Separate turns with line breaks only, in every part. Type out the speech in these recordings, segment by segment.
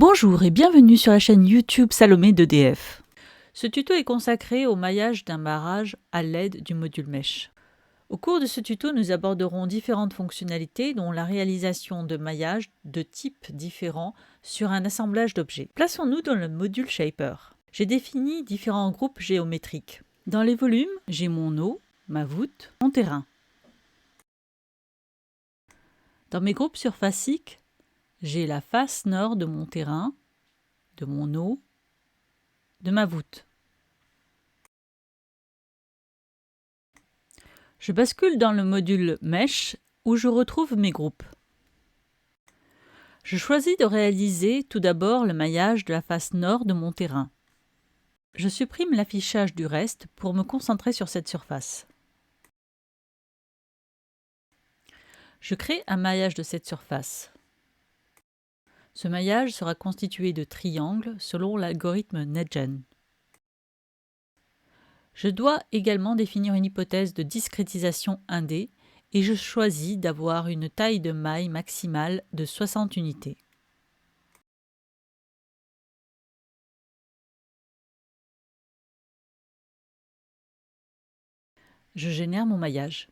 Bonjour et bienvenue sur la chaîne YouTube Salomé d'EDF. Ce tuto est consacré au maillage d'un barrage à l'aide du module Mesh. Au cours de ce tuto, nous aborderons différentes fonctionnalités dont la réalisation de maillages de types différents sur un assemblage d'objets. Plaçons-nous dans le module Shaper. J'ai défini différents groupes géométriques. Dans les volumes, j'ai mon eau, ma voûte, mon terrain. Dans mes groupes surfaciques, j'ai la face nord de mon terrain, de mon eau, de ma voûte. Je bascule dans le module Mesh où je retrouve mes groupes. Je choisis de réaliser tout d'abord le maillage de la face nord de mon terrain. Je supprime l'affichage du reste pour me concentrer sur cette surface. Je crée un maillage de cette surface. Ce maillage sera constitué de triangles selon l'algorithme NetGen. Je dois également définir une hypothèse de discrétisation 1D et je choisis d'avoir une taille de maille maximale de 60 unités. Je génère mon maillage.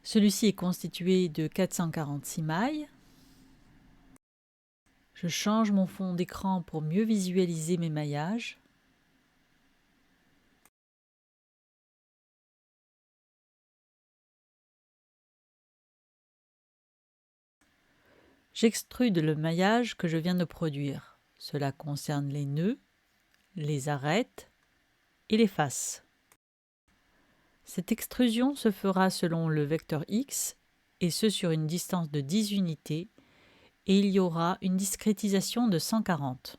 Celui-ci est constitué de 446 mailles. Je change mon fond d'écran pour mieux visualiser mes maillages. J'extrude le maillage que je viens de produire. Cela concerne les nœuds, les arêtes et les faces. Cette extrusion se fera selon le vecteur X et ce sur une distance de 10 unités et il y aura une discrétisation de 140.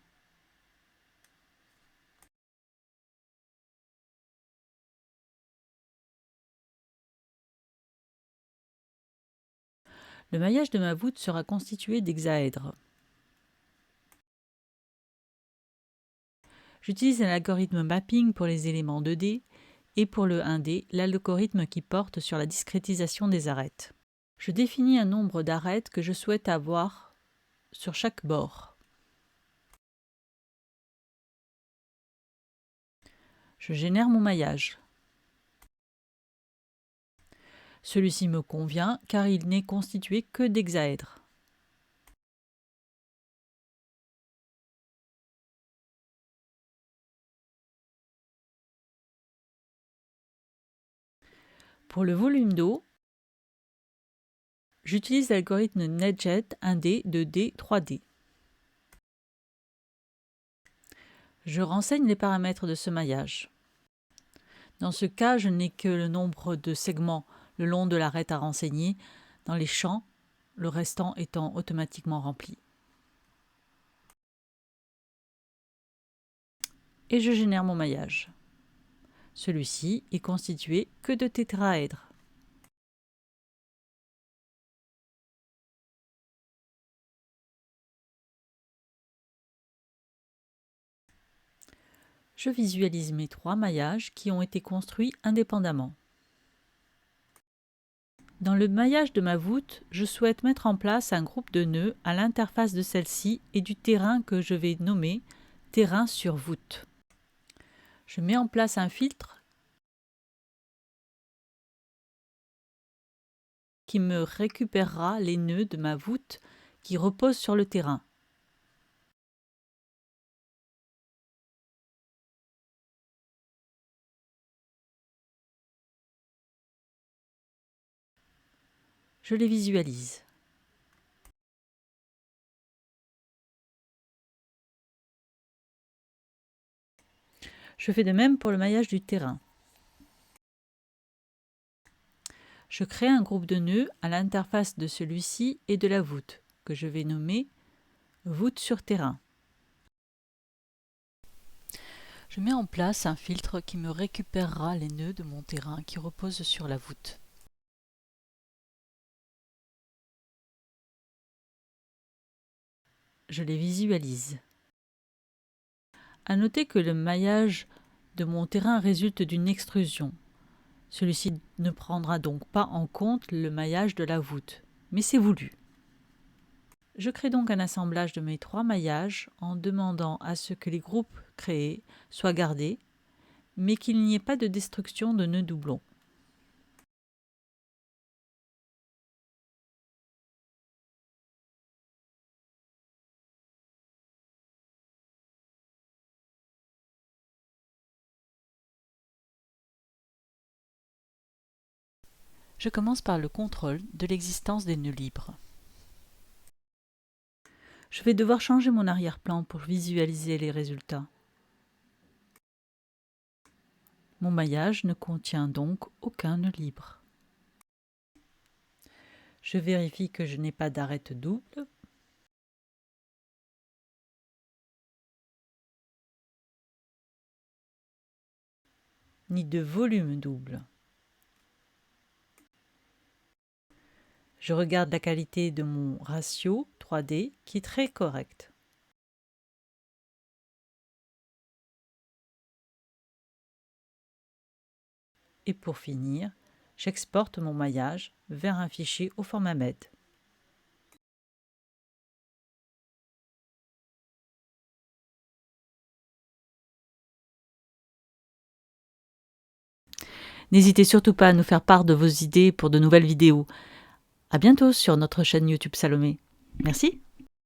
Le maillage de ma voûte sera constitué d'hexaèdres. J'utilise un algorithme mapping pour les éléments 2D et pour le 1D, l'algorithme qui porte sur la discrétisation des arêtes. Je définis un nombre d'arêtes que je souhaite avoir sur chaque bord. Je génère mon maillage. Celui-ci me convient car il n'est constitué que d'hexaèdres. Pour le volume d'eau, j'utilise l'algorithme NetJet 1D, 2D, 3D. Je renseigne les paramètres de ce maillage. Dans ce cas, je n'ai que le nombre de segments le long de l'arête à renseigner dans les champs, le restant étant automatiquement rempli. Et je génère mon maillage. Celui-ci est constitué que de tétraèdres. Je visualise mes 3 maillages qui ont été construits indépendamment. Dans le maillage de ma voûte, je souhaite mettre en place un groupe de nœuds à l'interface de celle-ci et du terrain que je vais nommer terrain sur voûte. Je mets en place un filtre qui me récupérera les nœuds de ma voûte qui reposent sur le terrain. Je les visualise. Je fais de même pour le maillage du terrain. Je crée un groupe de nœuds à l'interface de celui-ci et de la voûte, que je vais nommer voûte sur terrain. Je mets en place un filtre qui me récupérera les nœuds de mon terrain qui reposent sur la voûte. Je les visualise. À noter que le maillage de mon terrain résulte d'une extrusion. Celui-ci ne prendra donc pas en compte le maillage de la voûte, mais c'est voulu. Je crée donc un assemblage de mes 3 maillages en demandant à ce que les groupes créés soient gardés, mais qu'il n'y ait pas de destruction de nœuds doublons. Je commence par le contrôle de l'existence des nœuds libres. Je vais devoir changer mon arrière-plan pour visualiser les résultats. Mon maillage ne contient donc aucun nœud libre. Je vérifie que je n'ai pas d'arête double. Ni de volume double. Je regarde la qualité de mon ratio 3D qui est très correct. Et pour finir, j'exporte mon maillage vers un fichier au format MED. N'hésitez surtout pas à nous faire part de vos idées pour de nouvelles vidéos. À bientôt sur notre chaîne YouTube Salomé. Merci.